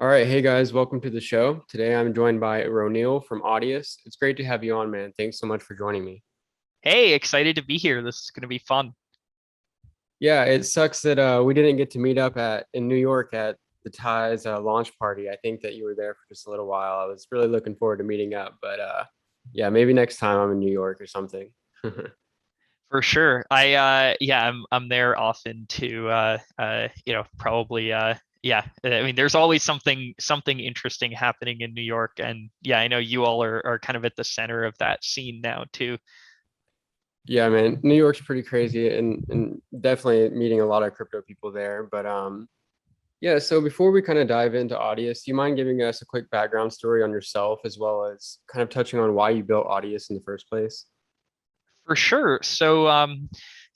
All right, hey guys, welcome to the show. Today I'm joined by Roneil from Audius. It's great to have you on, man. Thanks so much for joining me. Hey, excited to be here. This is going to be fun. Yeah, it sucks that we didn't get to meet up at in New York at the Ties launch party. I think that you were there for just a little while. I was really looking forward to meeting up, but yeah, maybe next time I'm in New York or something. For sure. I'm there often to probably yeah. I mean, there's always something interesting happening in New York, and yeah, I know you all are kind of at the center of that scene now too. Yeah, man, New York's pretty crazy and definitely meeting a lot of crypto people there. But yeah, so before we kind of dive into Audius, do you mind giving us a quick background story on yourself as well as kind of touching on why you built Audius in the first place? For sure. So,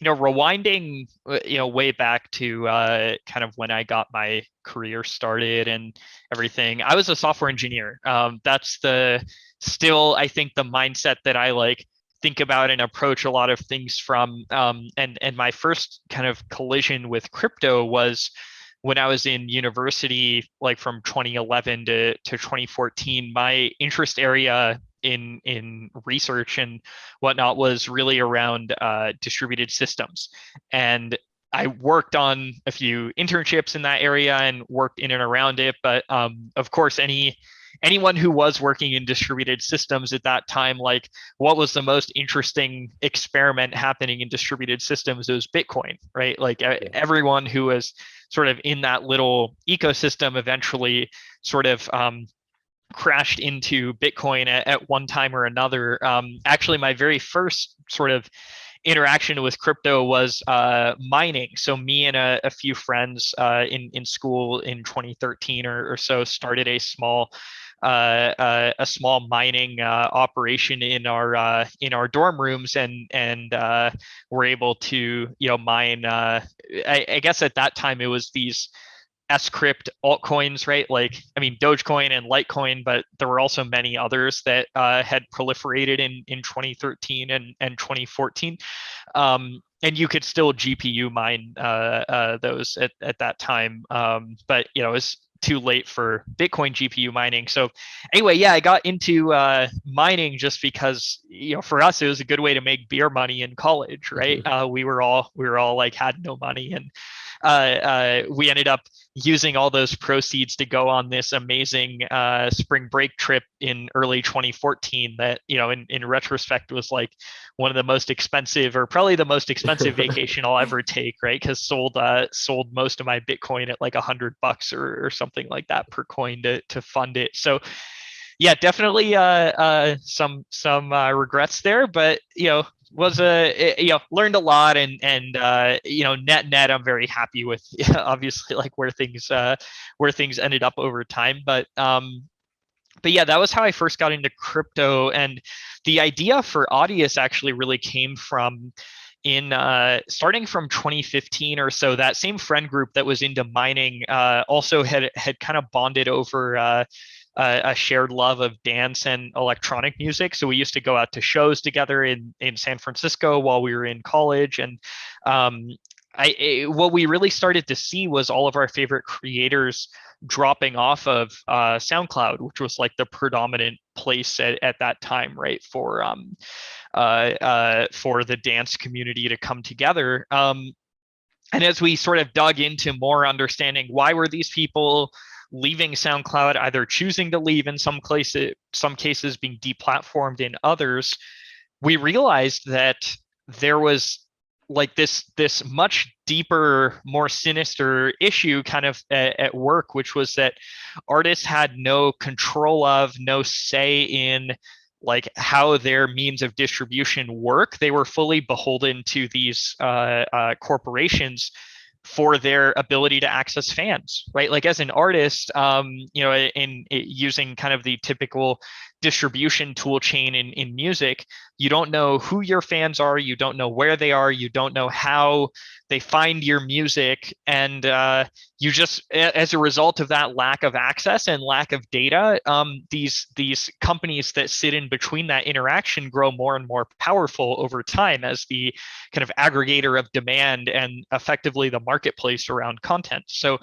rewinding, way back to kind of when I got my career started and everything, I was a software engineer. That's the still, I think, the mindset that I like think about and approach a lot of things from. And my first kind of collision with crypto was when I was in university, like from 2011 to 2014. My interest area in research and whatnot was really around distributed systems. And I worked on a few internships in that area and worked in and around it. But of course, anyone who was working in distributed systems at that time, like what was the most interesting experiment happening in distributed systems? It was Bitcoin, right? Like Yeah. everyone who was sort of in that little ecosystem eventually sort of crashed into Bitcoin at one time or another. Actually, my very first sort of interaction with crypto was mining. So me and a few friends in school in 2013 or so started a small mining operation in our dorm rooms and were able to mine. I guess at that time it was these Scrypt altcoins, right? Like, I mean, Dogecoin and Litecoin, but there were also many others that had proliferated in 2013 and 2014. And you could still GPU mine those at that time. But, it was too late for Bitcoin GPU mining. So anyway, yeah, I got into mining just because, for us, it was a good way to make beer money in college, right? We were all like had no money and we ended up using all those proceeds to go on this amazing spring break trip in early 2014 that in retrospect was like one of the most expensive or probably the most expensive vacation I'll ever take, right? Because sold most of my Bitcoin at like $100 or something like that per coin to fund it. So yeah, definitely some regrets there, but was learned a lot and net I'm very happy with obviously like where things ended up over time, but yeah, that was how I first got into crypto. And the idea for Audius actually really came from in starting from 2015 or so. That same friend group that was into mining also had kind of bonded over a shared love of dance and electronic music. So we used to go out to shows together in San Francisco while we were in college. And um, what we really started to see was all of our favorite creators dropping off of SoundCloud, which was like the predominant place at that time, right, for the dance community to come together. And as we sort of dug into more understanding why were these people leaving SoundCloud, either choosing to leave in some cases being deplatformed in others, we realized that there was like this much deeper, more sinister issue kind of at work, which was that artists had no control of, no say in like how their means of distribution work. They were fully beholden to these corporations for their ability to access fans, right? Like as an artist, in using kind of the typical distribution tool chain in music, you don't know who your fans are, you don't know where they are, you don't know how they find your music, and you just, as a result of that lack of access and lack of data, these companies that sit in between that interaction grow more and more powerful over time as the kind of aggregator of demand and effectively the marketplace around content. So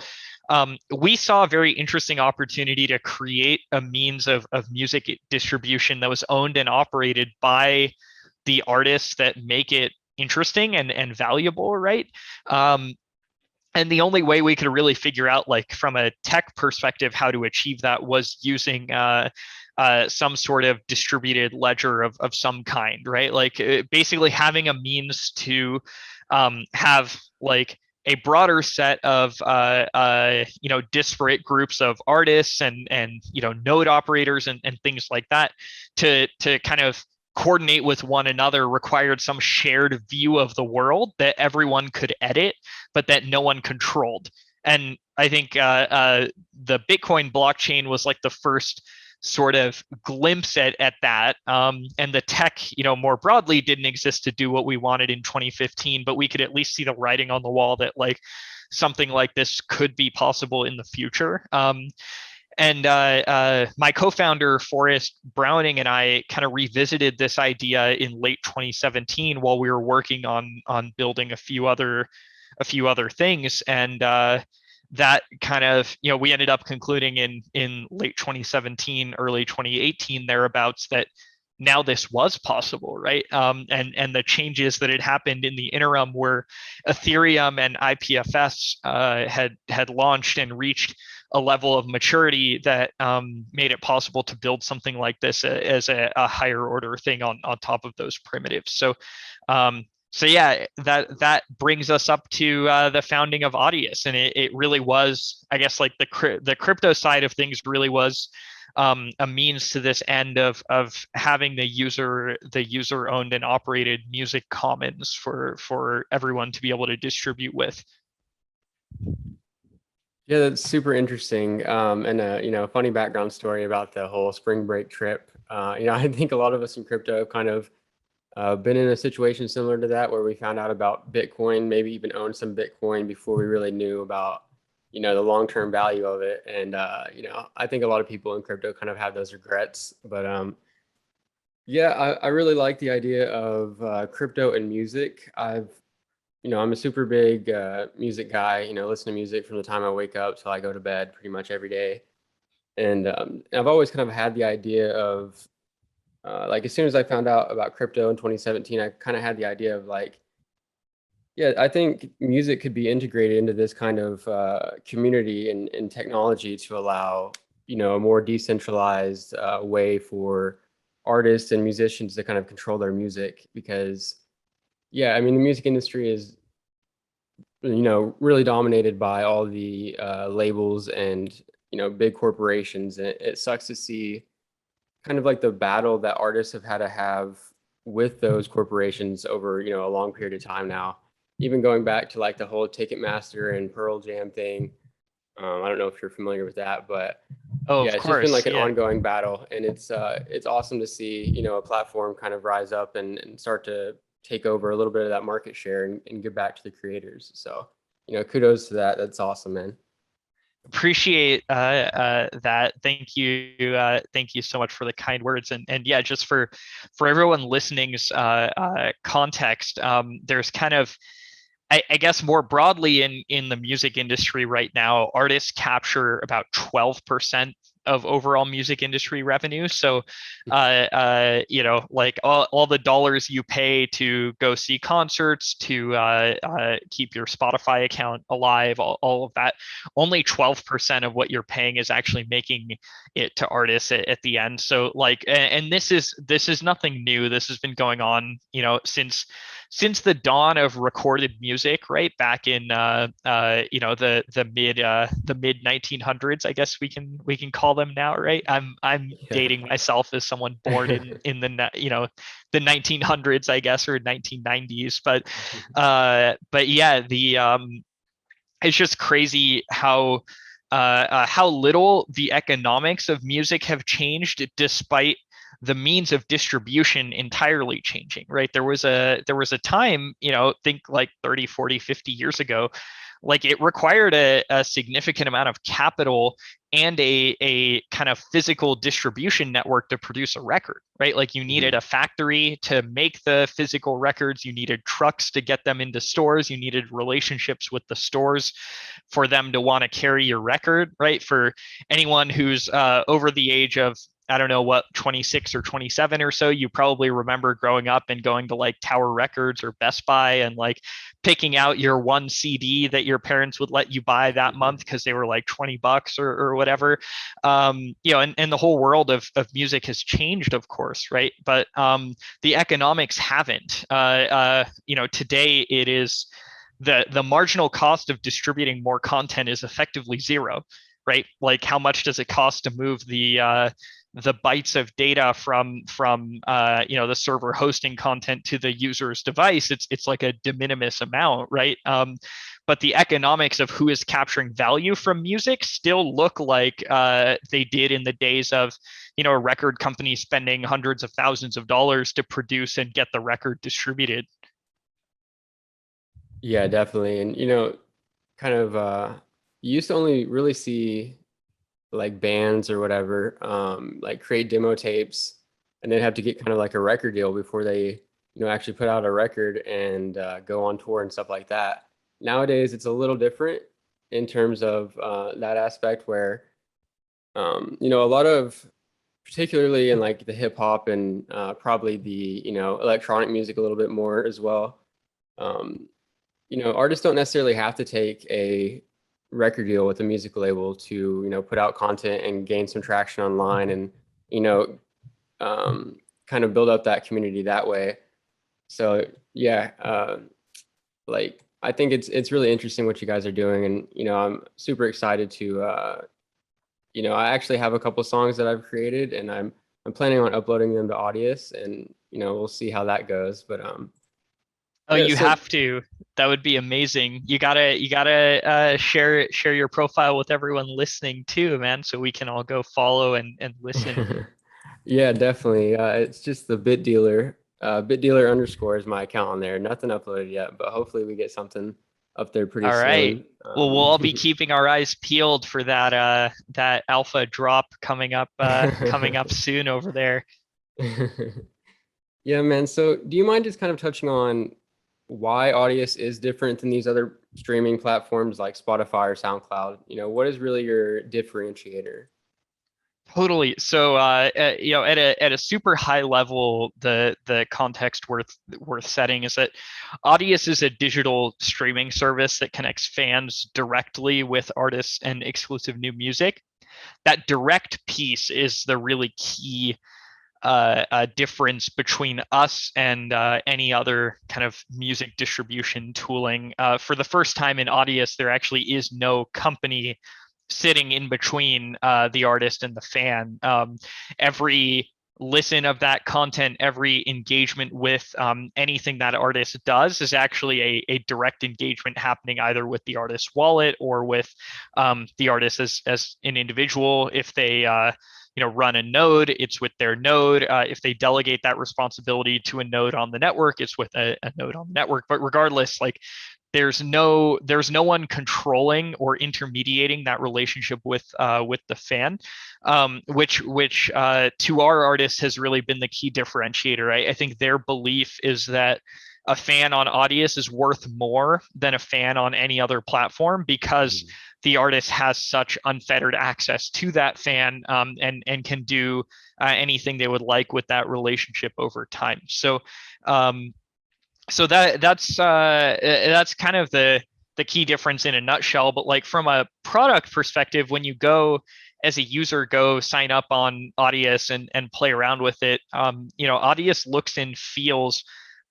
we saw a very interesting opportunity to create a means of music distribution that was owned and operated by the artists that make it interesting and valuable, right? Um, and the only way we could really figure out, like from a tech perspective, how to achieve that was using some sort of distributed ledger of some kind, right? Like basically having a means to have like a broader set of disparate groups of artists and node operators and things like that to kind of coordinate with one another required some shared view of the world that everyone could edit, but that no one controlled. And I think the Bitcoin blockchain was like the first sort of glimpse at that. And the tech, more broadly didn't exist to do what we wanted in 2015, but we could at least see the writing on the wall that like something like this could be possible in the future. And my co-founder Forrest Browning and I kind of revisited this idea in late 2017 while we were working on building a few other things, and that kind of we ended up concluding in late 2017, early 2018 thereabouts that now this was possible, right? And the changes that had happened in the interim were Ethereum and IPFS had launched and reached a level of maturity that made it possible to build something like this as a higher order thing on top of those primitives. So yeah, that brings us up to the founding of Audius, and it really was, I guess, like the crypto side of things really was a means to this end of having the user owned and operated music commons for everyone to be able to distribute with. Yeah, that's super interesting. And funny background story about the whole spring break trip. I think a lot of us in crypto have kind of been in a situation similar to that where we found out about Bitcoin, maybe even owned some Bitcoin before we really knew about, the long-term value of it. And, I think a lot of people in crypto kind of have those regrets. But yeah, I really like the idea of crypto and music. I'm a super big music guy, listen to music from the time I wake up till I go to bed pretty much every day. And I've always kind of had the idea of, like, as soon as I found out about crypto in 2017, I kind of had the idea of like, yeah, I think music could be integrated into this kind of community and technology to allow, a more decentralized way for artists and musicians to kind of control their music. Because, yeah, I mean, the music industry is, really dominated by all the labels and, big corporations. And it sucks to see kind of like the battle that artists have had to have with those corporations over a long period of time now, even going back to like the whole Ticketmaster and Pearl Jam thing. I don't know if you're familiar with that, but Oh, yeah, of it's just been course, like an yeah. ongoing battle, and it's awesome to see a platform kind of rise up and start to take over a little bit of that market share and give back to the creators. So kudos to that. That's awesome, man. Appreciate that. Thank you so much for the kind words, and yeah, just for everyone listening's context. There's kind of, I guess, more broadly in the music industry right now, artists capture about 12% of overall music industry revenue. So, like all the dollars you pay to go see concerts, to keep your Spotify account alive, all of that, only 12% of what you're paying is actually making it to artists at the end. So, like, and this is nothing new. This has been going on, since the dawn of recorded music, right back in the mid 1900s, I guess we can call them now, right? I'm Yeah. dating myself as someone born in the 1900s, I guess, or 1990s, but yeah, the it's just crazy how little the economics of music have changed despite the means of distribution entirely changing, right? There was a time, think like 30, 40, 50 years ago, like it required a significant amount of capital and a kind of physical distribution network to produce a record, right? Like you needed Mhm. a factory to make the physical records, you needed trucks to get them into stores, you needed relationships with the stores for them to want to carry your record, right? For anyone who's over the age of, I don't know what, 26 or 27 or so, you probably remember growing up and going to like Tower Records or Best Buy and like picking out your one CD that your parents would let you buy that month because they were like $20 or whatever. And the whole world of music has changed, of course, right? But the economics haven't. Today it is the marginal cost of distributing more content is effectively zero, right? Like how much does it cost to move the bytes of data from the server hosting content to the user's device? It's like a de minimis amount, right? But the economics of who is capturing value from music still look like they did in the days of a record company spending hundreds of thousands of dollars to produce and get the record distributed. Yeah, definitely. And kind of you used to only really see like bands or whatever like create demo tapes and then have to get kind of like a record deal before they actually put out a record and go on tour and stuff like that. Nowadays it's a little different in terms of that aspect where a lot of, particularly in like the hip hop and probably the electronic music a little bit more as well. um, Artists don't necessarily have to take a record deal with a music label to, put out content and gain some traction online and, you know, kind of build up that community that way. So yeah, like I think it's really interesting what you guys are doing, and I'm super excited to, I actually have a couple songs that I've created, and I'm planning on uploading them to Audius, and we'll see how that goes. But Oh, yeah, you so have to. That would be amazing. You gotta share your profile with everyone listening too, man, so we can all go follow and listen. yeah, definitely. It's just the bit dealer. Bit dealer underscore is my account on there. Nothing uploaded yet, but hopefully we get something up there pretty All right. soon. Well, we'll all be keeping our eyes peeled for that alpha drop coming up soon over there. Yeah, man. So, do you mind just kind of touching on why Audius is different than these other streaming platforms like Spotify or SoundCloud? What is really your differentiator? Totally. So, at a super high level, the context worth setting is that Audius is a digital streaming service that connects fans directly with artists and exclusive new music. That direct piece is the really key difference between us and any other kind of music distribution tooling. For the first time in Audius, there actually is no company sitting in between the artist and the fan. Every listen of that content, every engagement with anything that artist does is actually a direct engagement happening either with the artist's wallet or with the artist as an individual. If they run a node, it's with their node. If they delegate that responsibility to a node on the network, it's with a node on the network. But regardless, like there's no one controlling or intermediating that relationship with the fan, which to our artists has really been the key differentiator. I think their belief is that a fan on Audius is worth more than a fan on any other platform because the artist has such unfettered access to that fan, and can do anything they would like with that relationship over time. So that's kind of the key difference in a nutshell. But like from a product perspective, when you go as a user, go sign up on Audius and play around with it, Audius looks and feels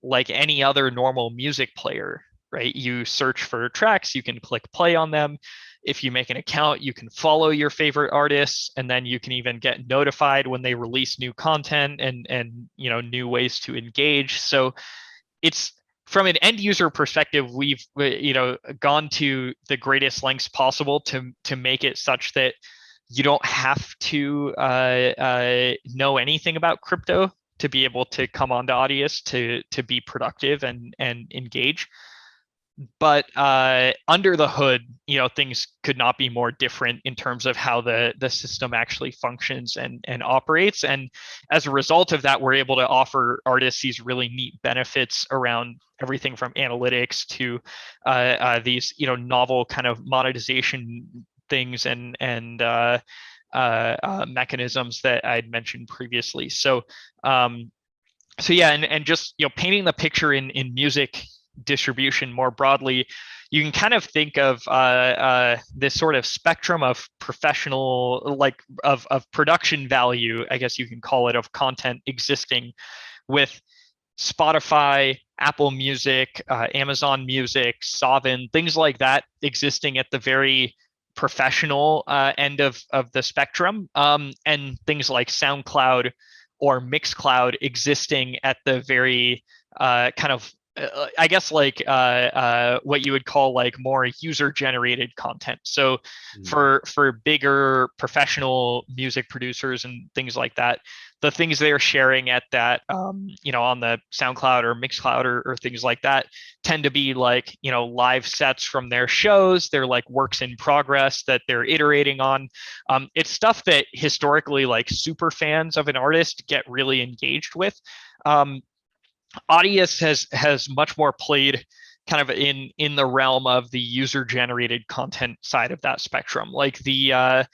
like any other normal music player, right? You search for tracks, you can click play on them. If you make an account, you can follow your favorite artists, and then you can even get notified when they release new content and new ways to engage. So it's from an end user perspective, we've gone to the greatest lengths possible to make it such that you don't have to know anything about crypto to be able to come onto Audius to be productive and engage. but under the hood, things could not be more different in terms of how the system actually functions and operates. And as a result of that, we're able to offer artists these really neat benefits around everything from analytics to these novel kind of monetization things and mechanisms that I'd mentioned previously. So yeah, and just painting the picture in music distribution more broadly, you can kind of think of this sort of spectrum of professional, like of production value, I guess you can call it, of content existing with Spotify, Apple Music, Amazon Music, Savin, things like that existing at the very professional end of the spectrum, and things like SoundCloud or Mixcloud existing at the very kind of I guess like what you would call like more user generated content. So for bigger professional music producers and things like that, the things they're sharing at that on the SoundCloud or Mixcloud or things like that tend to be like live sets from their shows. They're like works in progress that they're iterating on. It's stuff that historically like super fans of an artist get really engaged with. Audius has much more played kind of in the realm of the user generated content side of that spectrum. Like the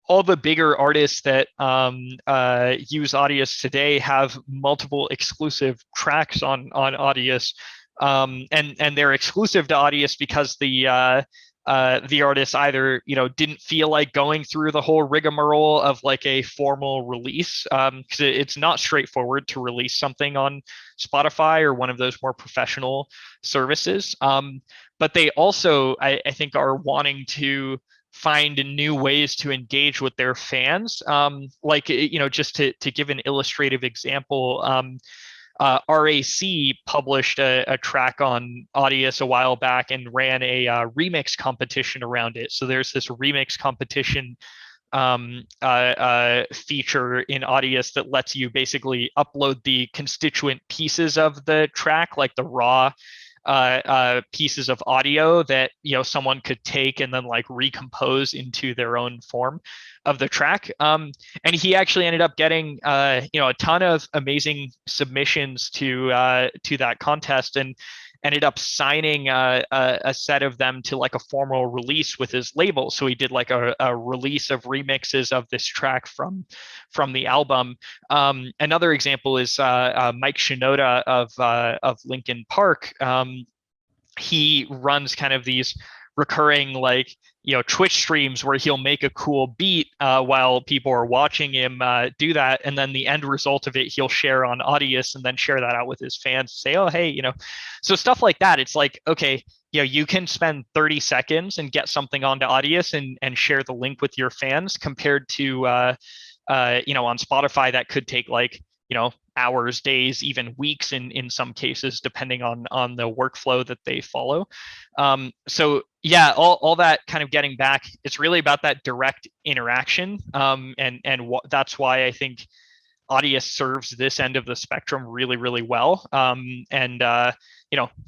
all the bigger artists that use Audius today have multiple exclusive tracks on Audius, and they're exclusive to Audius because the artist either didn't feel like going through the whole rigmarole of like a formal release, because it's not straightforward to release something on Spotify or one of those more professional services. But they also, I think, are wanting to find new ways to engage with their fans. Like, just to give an illustrative example, RAC published a track on Audius a while back and ran a remix competition around it. So there's this remix competition feature in Audius that lets you basically upload the constituent pieces of the track, like the raw pieces of audio that someone could take and then like recompose into their own form of the track. And he actually ended up getting a ton of amazing submissions to that contest, and ended up signing a set of them to like a formal release with his label. So he did like a release of remixes of this track from the album. Another example is Mike Shinoda of Linkin Park. He runs kind of these recurring like Twitch streams where he'll make a cool beat while people are watching him do that, and then the end result of it he'll share on Audius and then share that out with his fans, say, oh hey, so stuff like that. It's like, okay, you can spend 30 seconds and get something onto Audius and share the link with your fans, compared to on Spotify that could take like hours, days, even weeks in some cases, depending on the workflow that they follow. So yeah, all that kind of getting back, it's really about that direct interaction, and that's why I think Audius serves this end of the spectrum really, really well. And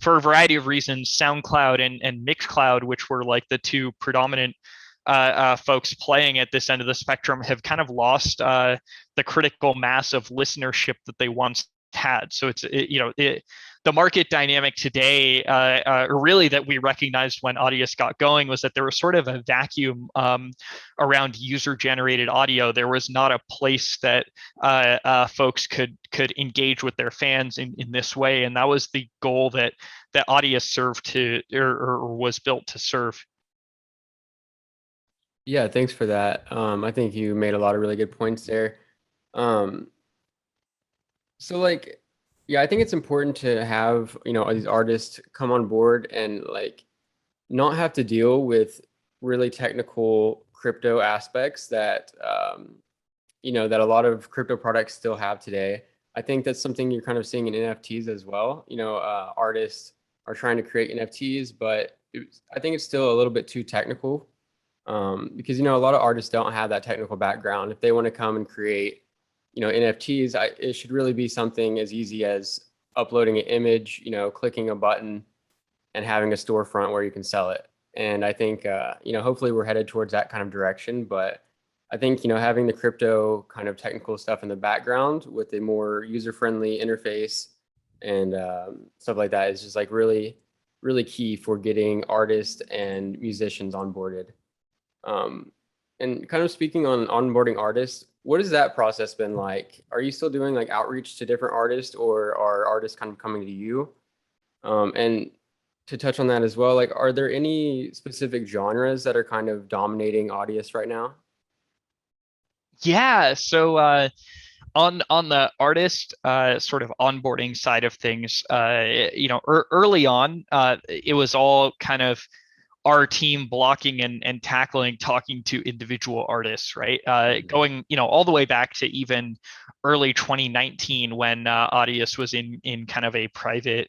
for a variety of reasons, SoundCloud and Mixcloud, which were like the two predominant folks playing at this end of the spectrum, have kind of lost the critical mass of listenership that they once had. So the market dynamic today, really that we recognized when Audius got going, was that there was sort of a vacuum around user-generated audio. There was not a place that folks could engage with their fans in this way, and that was the goal that Audius served to, or was built to serve. Yeah, thanks for that. I think you made a lot of really good points there. Um, so like, yeah, I think it's important to have, these artists come on board and like not have to deal with really technical crypto aspects that, that a lot of crypto products still have today. I think that's something you're kind of seeing in NFTs as well. Artists are trying to create NFTs, but I think it's still a little bit too technical, because a lot of artists don't have that technical background. If they want to come and create NFTs, it should really be something as easy as uploading an image, clicking a button, and having a storefront where you can sell it. And I think, hopefully we're headed towards that kind of direction. But I think, having the crypto kind of technical stuff in the background with a more user-friendly interface and stuff like that is just like really, really key for getting artists and musicians onboarded. Um, and kind of speaking on onboarding artists, what has that process been like? Are you still doing like outreach to different artists, or are artists kind of coming to you? And to touch on that as well, like, are there any specific genres that are kind of dominating Audius right now? Yeah, so on the artist sort of onboarding side of things, early on, it was all kind of our team blocking and tackling, talking to individual artists, right? Mhm. Going, all the way back to even early 2019 when Audius was in kind of a private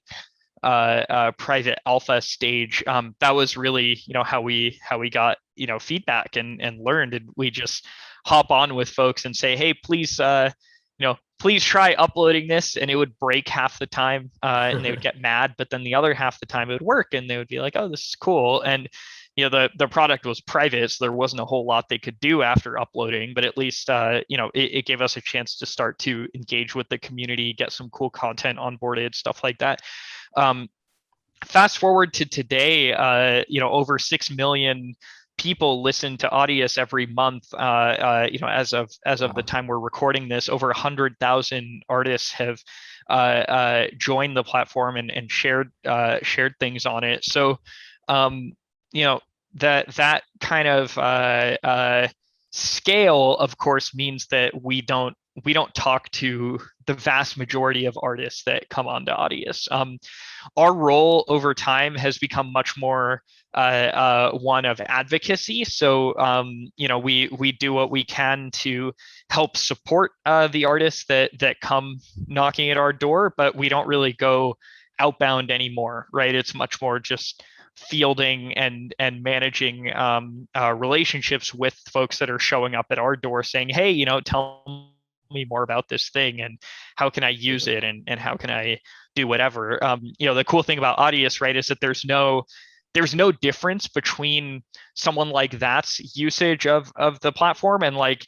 alpha stage. That was really, how we got, feedback and learned, and we just hop on with folks and say, hey, please, please try uploading this, and it would break half the time, and they would get mad, but then the other half the time it would work, and they would be like, oh, this is cool. And the product was private, so there wasn't a whole lot they could do after uploading, but at least it gave us a chance to start to engage with the community, get some cool content onboarded, stuff like that. um, Fast forward to today, over 6 million people listen to Audius every month. As of the Wow. time we're recording this, over 100,000 artists have joined the platform and shared things on it. So, um, you know, that kind of scale, of course, means that we don't talk to the vast majority of artists that come onto Audius. Our role over time has become much more one of advocacy. So, we do what we can to help support the artists that come knocking at our door, but we don't really go outbound anymore, right? It's much more just fielding and managing relationships with folks that are showing up at our door saying, hey, tell me more about this thing, and how can I use it, and how can I do whatever. The cool thing about Audius, right, is that there's no difference between someone like that's usage of the platform and, like,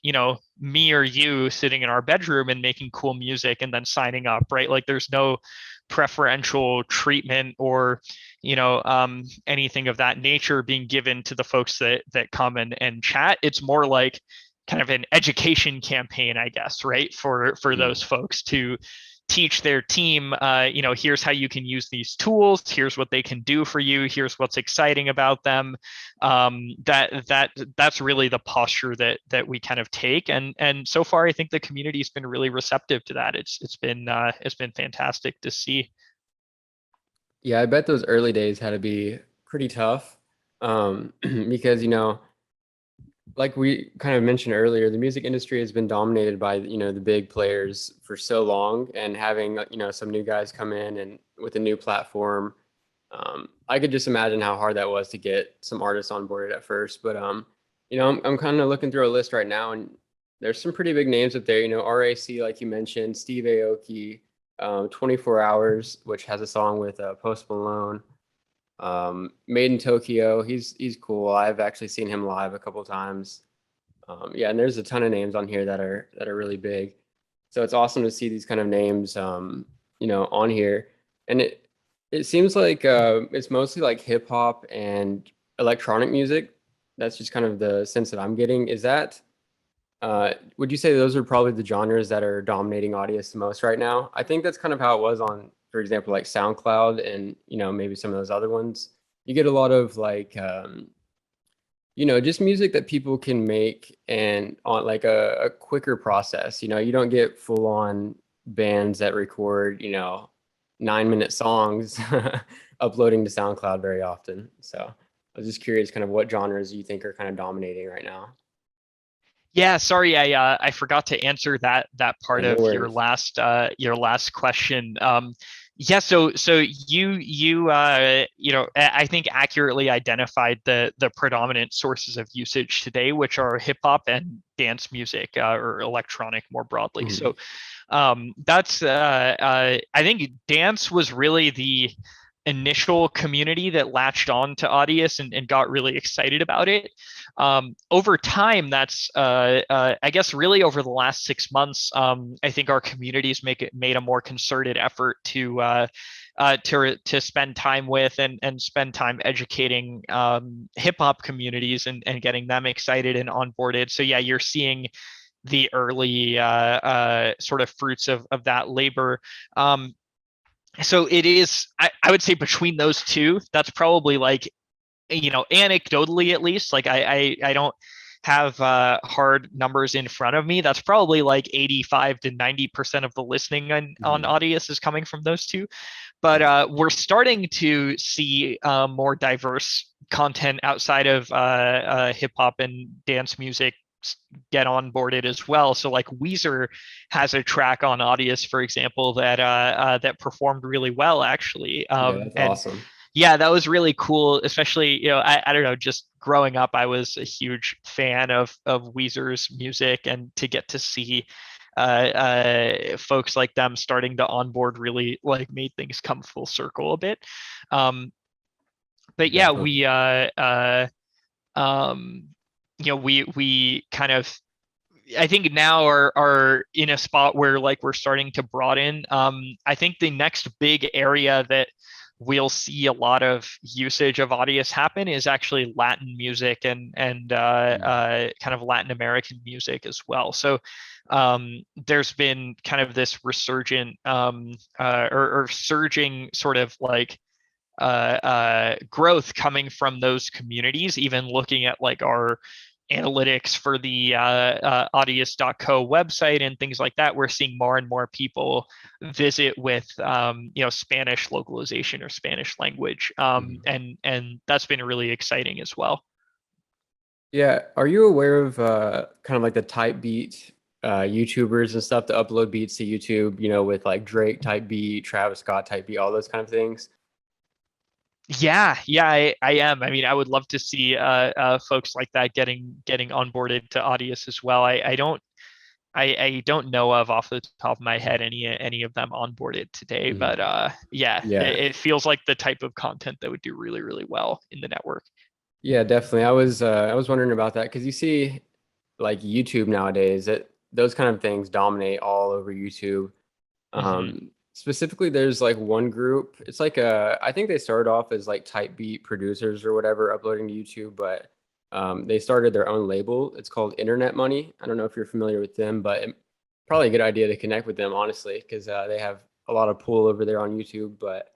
me or you sitting in our bedroom and making cool music and then signing up, right? Like, there's no preferential treatment or anything of that nature being given to the folks that come and chat. It's more like kind of an education campaign, I guess, right, for those Mhm. folks to teach their team, here's how you can use these tools, here's what they can do for you, here's what's exciting about them. That's really the posture that we kind of take, and so far I think the community's been really receptive to that. It's been fantastic to see. Yeah, I bet those early days had to be pretty tough, because like we kind of mentioned earlier, the music industry has been dominated by the big players for so long, and having some new guys come in and with a new platform, I could just imagine how hard that was to get some artists onboarded at first. But I'm kind of looking through a list right now, and there's some pretty big names up there. RAC, like you mentioned, Steve Aoki, 24 Hours, which has a song with Post Malone. Made in Tokyo, he's cool. I've actually seen him live a couple times. Yeah, and there's a ton of names on here that are really big. So it's awesome to see these kind of names, on here. And it seems like it's mostly like hip hop and electronic music. That's just kind of the sense that I'm getting. Is that would you say those are probably the genres that are dominating audience the most right now? I think that's kind of how it was on, for example, like SoundCloud and maybe some of those other ones. You get a lot of like just music that people can make and on like a quicker process. You don't get full on bands that record 9-minute songs uploading to SoundCloud very often. So I was just curious, kind of what genres you think are kind of dominating right now. Yeah, sorry, I forgot to answer that Yeah, part no of worries. your last question. Yeah, so I think accurately identified the predominant sources of usage today, which are hip hop and dance music, or electronic more broadly. Mhm. So, that's I think dance was really initial community that latched on to Audius and got really excited about it. Over time, that's I guess really over the last 6 months, I think our communities made a more concerted effort to spend time with and spend time educating hip hop communities and getting them excited and onboarded. So yeah, you're seeing the early sort of fruits of that labor. So it is, I would say between those two, that's probably like, anecdotally at least, like I don't have hard numbers in front of me. That's probably like 85 to 90% of the listening on Mhm. Audius is coming from those two. But Gotcha. we're starting to see more diverse content outside of hip hop and dance music get onboarded as well. So like Weezer has a track on Audius, for example, that performed really well actually. Yeah, that's And awesome. yeah, that was really cool. Especially, I don't know, just growing up, I was a huge fan of Weezer's music, and to get to see folks like them starting to onboard really like made things come full circle a bit. Um, but yeah, Definitely. um, we kind of, I think now are in a spot where like we're starting to broaden. I think the next big area that we'll see a lot of usage of Audius happen is actually Latin music and kind of Latin American music as well. So there's been kind of this resurgent or surging sort of like growth coming from those communities, even looking at like our analytics for the audius.co website and things like that. We're seeing more and more people visit with Spanish localization or Spanish language, Mhm. and that's been really exciting as well. Yeah, are you aware of kind of like the type beat YouTubers and stuff to upload beats to YouTube, with like Drake type beat, Travis Scott type beat, all those kind of things? Yeah, I am. I mean, I would love to see folks like that getting onboarded to Audius as well. I don't know of off the top of my head any of them onboarded today, Mhm. but yeah, Yeah. it feels like the type of content that would do really, really well in the network. Yeah, definitely. I was wondering about that because you see like YouTube nowadays that those kind of things dominate all over YouTube. Hmm. Specifically, there's like one group. It's like I think they started off as like type beat producers or whatever, uploading to YouTube, but they started their own label. It's called Internet Money. I don't know if you're familiar with them, but probably a good idea to connect with them, honestly, because they have a lot of pull over there on YouTube. But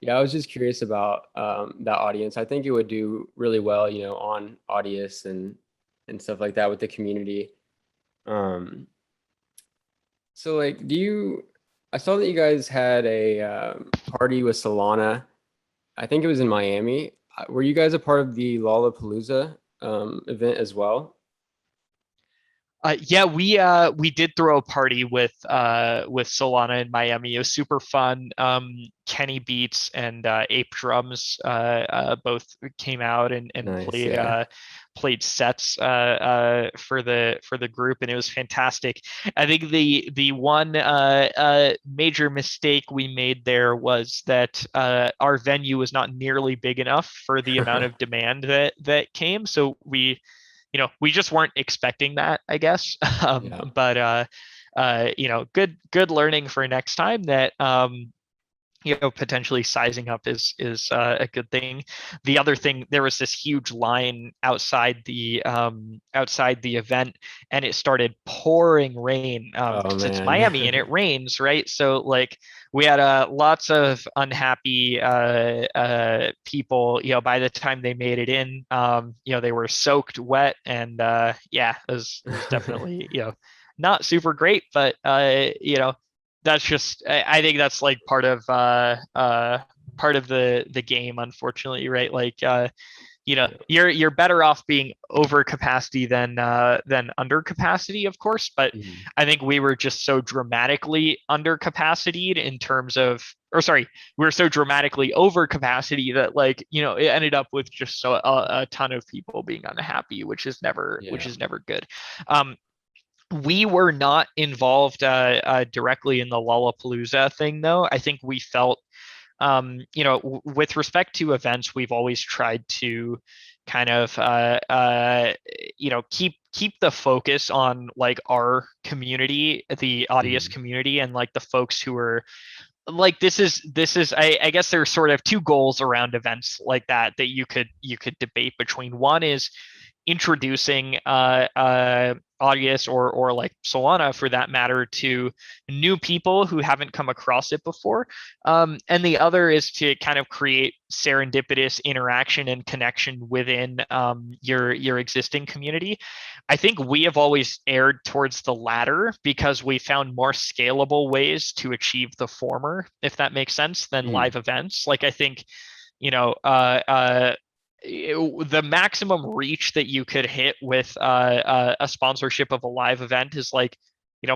yeah, I was just curious about that audience. I think it would do really well, on Audius and stuff like that with the community. Um, so like, I saw that you guys had a party with Solana. I think it was in Miami. Were you guys a part of the Lollapalooza event as well? Yeah, we did throw a party with Solana in Miami. It was super fun. Kenny Beats and Ape Drums both came out and Nice, yeah. played sets for the group, and it was fantastic. I think the one major mistake we made there was that our venue was not nearly big enough for the amount of demand that came. So we just weren't expecting that, I guess. Yeah. But good learning for next time that potentially sizing up is a good thing. The other thing, there was this huge line outside the event, and it started pouring rain Oh because it's Miami and man. it rains, right? So like we had lots of unhappy people. By the time they made it in, they were soaked wet, and yeah, it was definitely not super great, but that's just I think that's like part of the game, unfortunately, right? Like Yeah. you're better off being over capacity than under capacity, of course, but Mhm. I think we were just so dramatically under capacity in terms of, or sorry, we were so dramatically over capacity that like it ended up with just a ton of people being unhappy, which Yeah. is never good. um we were not involved directly in the Lollapalooza thing, though. I think we felt with respect to events, we've always tried to kind of keep the focus on like our community, the Audius Mhm. community, and like the folks who are like this is I guess there's sort of two goals around events like that you could debate between. One is introducing Audius or like Solana for that matter to new people who haven't come across it before. And the other is to kind of create serendipitous interaction and connection within your existing community. I think we have always erred towards the latter because we found more scalable ways to achieve the former, if that makes sense, than Mm. live events. Like I think, you know, the maximum reach that you could hit with a sponsorship of a live event is like,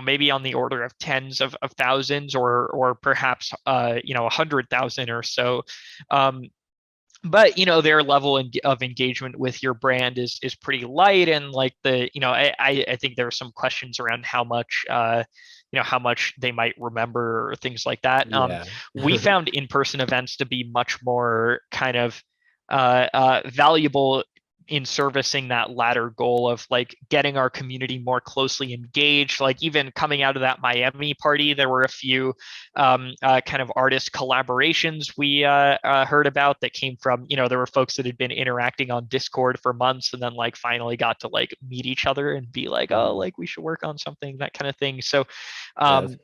maybe on the order of tens of thousands or perhaps 100,000 or so. Um, but their level of engagement with your brand is pretty light, and like I think there are some questions around how much they might remember or things like that. Yeah. We found in-person events to be much more kind of valuable in servicing that latter goal of like getting our community more closely engaged. Like even coming out of that Miami party, there were a few kind of artist collaborations we heard about that came from, there were folks that had been interacting on Discord for months and then like finally got to like meet each other and be like, oh, Mhm. like we should work on something, that kind of thing. So, Yeah, that's um,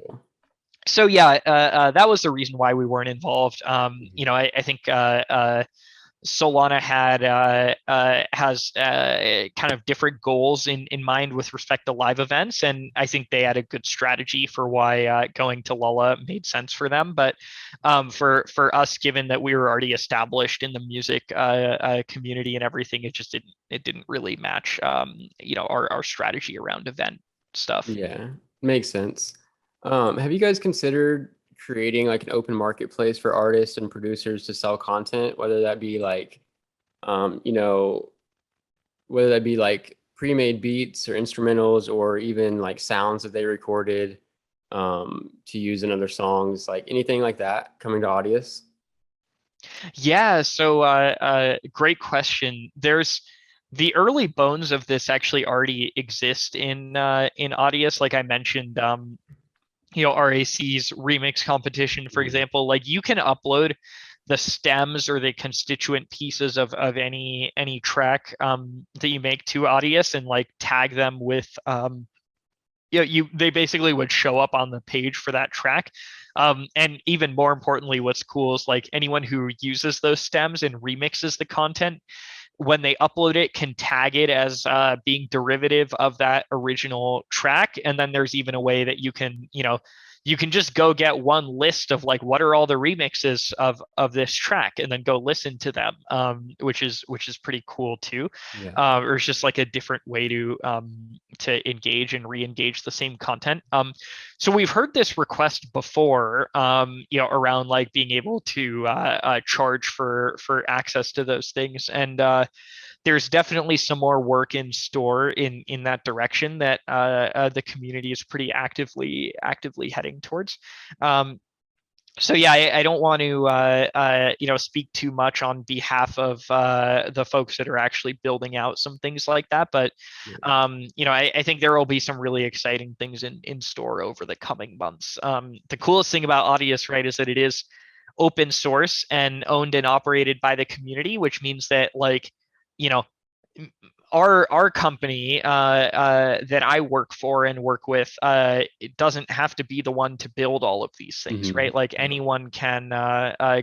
cool. yeah, that was the reason why we weren't involved. Mhm. I think Solana has kind of different goals in mind with respect to live events, and I think they had a good strategy for why going to Lala made sense for them. But for us, given that we were already established in the music community and everything, it didn't really match our strategy around event stuff. Yeah, makes sense. Have you guys considered creating like an open marketplace for artists and producers to sell content, whether that be like, you know, whether that be like pre-made beats or instrumentals or even like sounds that they recorded to use in other songs, like anything like that coming to Audius? Yeah, so great question. There's the early bones of this actually already exist in Audius, like I mentioned. RAC's remix competition, for Mhm. example. Like you can upload the stems or the constituent pieces of any track that you make to Audius and like tag them with they basically would show up on the page for that track. And even more importantly, what's cool is like anyone who uses those stems and remixes the content when they upload it can tag it as being derivative of that original track. And then there's even a way that you can just go get one list of like what are all the remixes of this track and then go listen to them, which is pretty cool too. Yeah, Or it's just like a different way to engage and re-engage the same content. So we've heard this request before, around like being able to charge for access to those things, and there's definitely some more work in store in that direction that the community is pretty actively heading towards. So yeah, I don't want to speak too much on behalf of the folks that are actually building out some things like that, but yeah, I think there will be some really exciting things in store over the coming months. The coolest thing about Audius, right, is that it is open source and owned and operated by the community, which means that like you know our company that I work for and work with, it doesn't have to be the one to build all of these things, hmm right? Like yeah, anyone can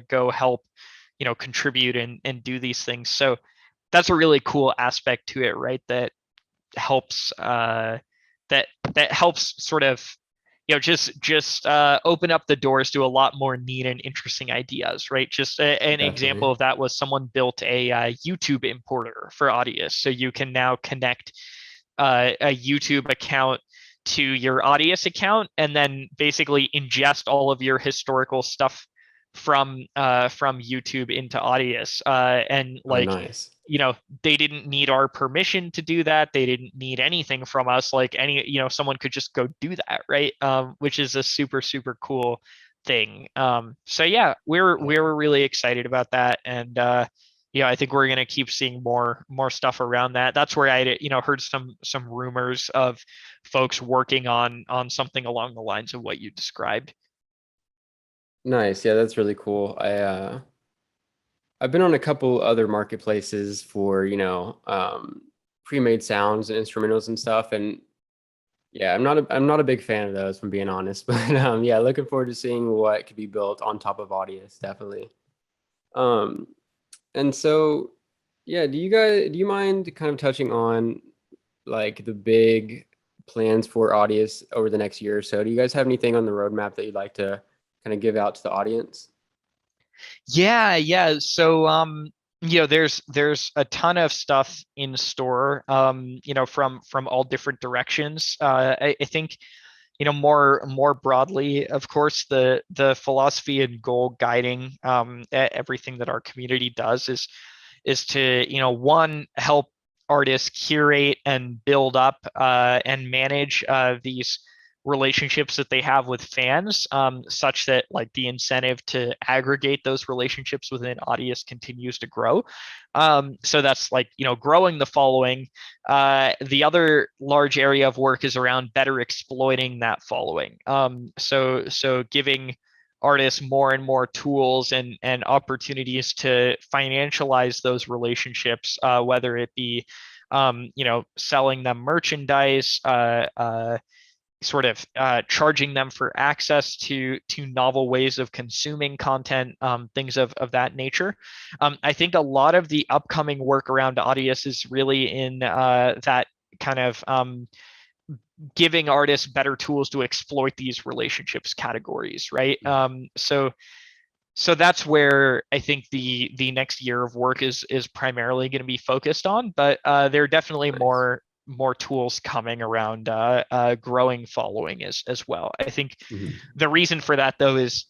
go help, contribute and do these things. So that's a really cool aspect to it, right? Helps uh, that that helps sort of just open up the doors to a lot more neat and interesting ideas, right? Just an example definitely. of that was someone built a YouTube importer for Audius, so you can now connect a YouTube account to your Audius account and then basically ingest all of your historical stuff from YouTube into Audius, and Oh, like nice. you know they didn't need our permission to do that. They didn't need anything from us. Like someone could just go do that, right? Which is a super cool thing. So yeah, we're really excited about that, and yeah, I think we're gonna keep seeing more stuff around that. That's where I heard some rumors of folks working on something along the lines of what you described. Nice. Yeah, that's really cool. I've been on a couple other marketplaces for, pre-made sounds and instrumentals and stuff. And yeah, I'm not a big fan of those, if I'm being honest. But yeah, looking forward to seeing what could be built on top of Audius, definitely. Um, and so yeah, do you mind kind of touching on like the big plans for Audius over the next year or so? Do you guys have anything on the roadmap that you'd like to kind of give out to the audience? Yeah. So there's a ton of stuff in store, from all different directions. I think, more broadly, of course, the philosophy and goal guiding everything that our community does is to, one, help artists curate and build up and manage these relationships that they have with fans, such that like the incentive to aggregate those relationships within an audience continues to grow. So that's like, growing the following. The other large area of work is around better exploiting that following. So giving artists more and more tools and opportunities to financialize those relationships, whether it be selling them merchandise, sort of charging them for access to novel ways of consuming content, things of that nature. I think a lot of the upcoming work around Audius is really in that kind of giving artists better tools to exploit these relationships categories, right? So that's where I think the next year of work is primarily going to be focused on. But there are definitely Nice. more tools coming around growing following as well. I think Mhm. the reason for that though is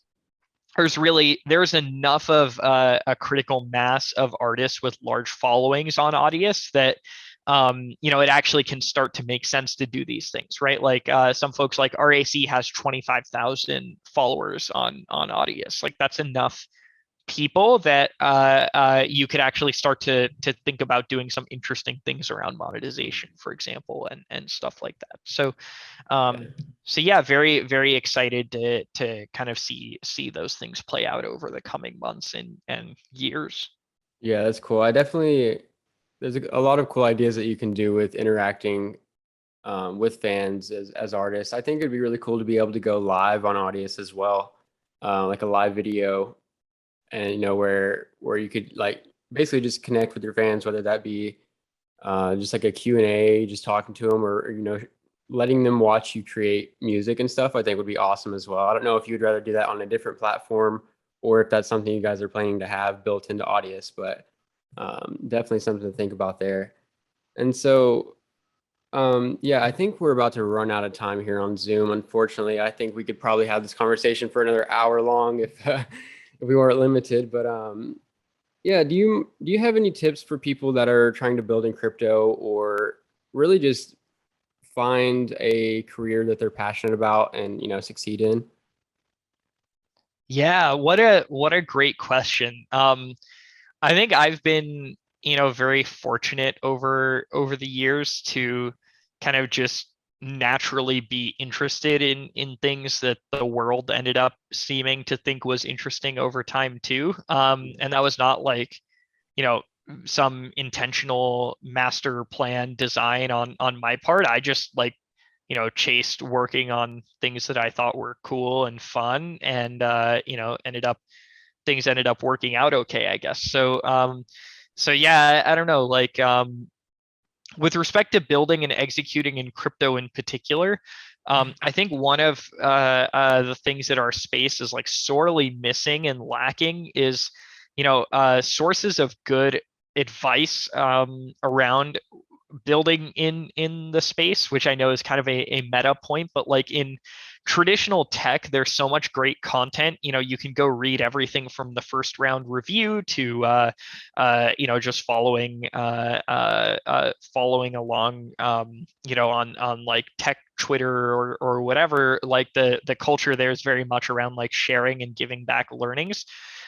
there's enough of a critical mass of artists with large followings on Audius that it actually can start to make sense to do these things, right? Like some folks like RAC has 25,000 followers on Audius. Like that's enough people that you could actually start to think about doing some interesting things around monetization, for example, and stuff like that. Yeah. So yeah, very very excited to kind of see those things play out over the coming months and years. Yeah, that's cool. I definitely there's a lot of cool ideas that you can do with interacting with fans as artists. I think it'd be really cool to be able to go live on Audius as well, like a live video, and where you could like basically just connect with your fans, whether that be just like a Q&A, just talking to them, or letting them watch you create music and stuff. I think would be awesome as well. I don't know if you'd rather do that on a different platform or if that's something you guys are planning to have built into Audius, but definitely something to think about there. And so yeah, I think we're about to run out of time here on Zoom. Unfortunately, I think we could probably have this conversation for another hour long if if we weren't limited. But yeah, do you have any tips for people that are trying to build in crypto or really just find a career that they're passionate about and succeed in? Yeah, what a great question. I think I've been, very fortunate over the years to kind of just naturally be interested in things that the world ended up seeming to think was interesting over time too. And that was not like, you know, some intentional master plan design on my part. I just like, chased working on things that I thought were cool and fun, and things ended up working out okay, I guess. So yeah, I don't know, like with respect to building and executing in crypto in particular, I think one of the things that our space is like sorely missing and lacking is, sources of good advice around building in the space, which I know is kind of a meta point, but like in traditional tech, there's so much great content. You can go read everything from the first round review to just following along, on like tech Twitter or whatever. Like the culture there is very much around like sharing and giving back learnings.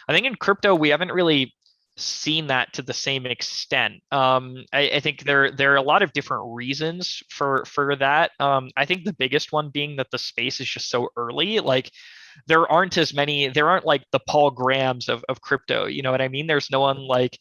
I think in crypto we haven't really seen that to the same extent. I think there are a lot of different reasons for that. I think the biggest one being that the space is just so early. Like there aren't like the Paul Grahams of crypto. You know what I mean? There's no one like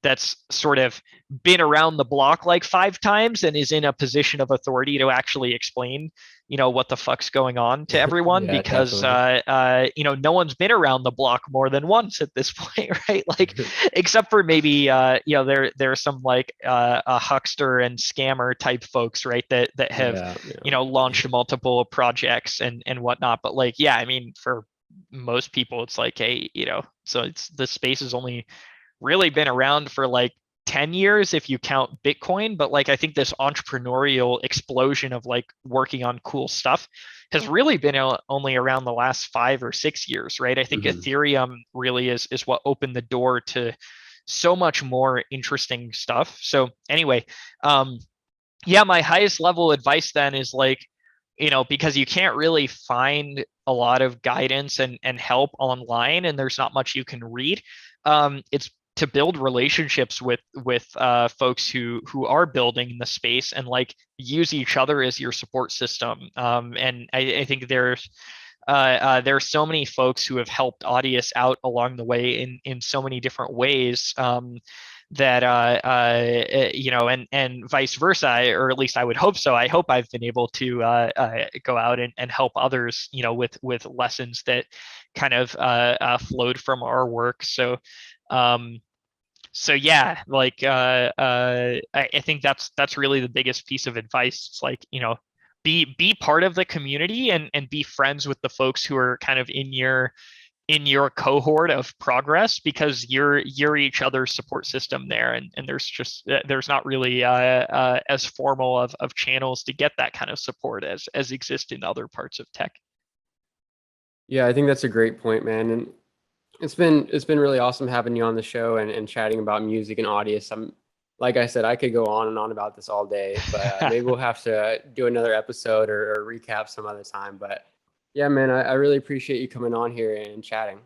that's sort of been around the block like 5 times and is in a position of authority to actually explain, what the fuck's going on to everyone, Yeah, because definitely. no one's been around the block more than once at this point, right? Like, except for maybe there's some like a huckster and scammer type folks, right? That have Yeah, yeah. launched multiple projects and whatnot. But like, yeah, I mean, for most people, it's like, hey, so it's the space is only really been around for like 10 years if you count Bitcoin. But like, I think this entrepreneurial explosion of like working on cool stuff has really been only around the last 5 or 6 years, right? I think Mhm. Ethereum really is what opened the door to so much more interesting stuff. So anyway, um, yeah, my highest level advice then is like, because you can't really find a lot of guidance and help online, and there's not much you can read. It's to build relationships with folks who are building the space, and like use each other as your support system. And I think there are so many folks who have helped Audius out along the way in so many different ways. That and vice versa, or at least I would hope so. I hope I've been able to go out and help others, with lessons that kind of flowed from our work. Um, so yeah, like I think that's really the biggest piece of advice. It's like, be part of the community and be friends with the folks who are kind of in your cohort of progress, because you're each other's support system there, and there's not really as formal of channels to get that kind of support as exist in other parts of tech. Yeah, I think that's a great point, man. And it's been really awesome having you on the show and chatting about music and Audius. I'm like I said, I could go on and on about this all day, but maybe we'll have to do another episode or recap some other time. But yeah, man, I really appreciate you coming on here and chatting.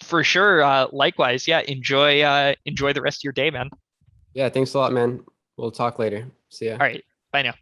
For sure. Likewise, yeah, enjoy the rest of your day, man. Yeah, thanks a lot, man. We'll talk later. See ya. All right, bye now.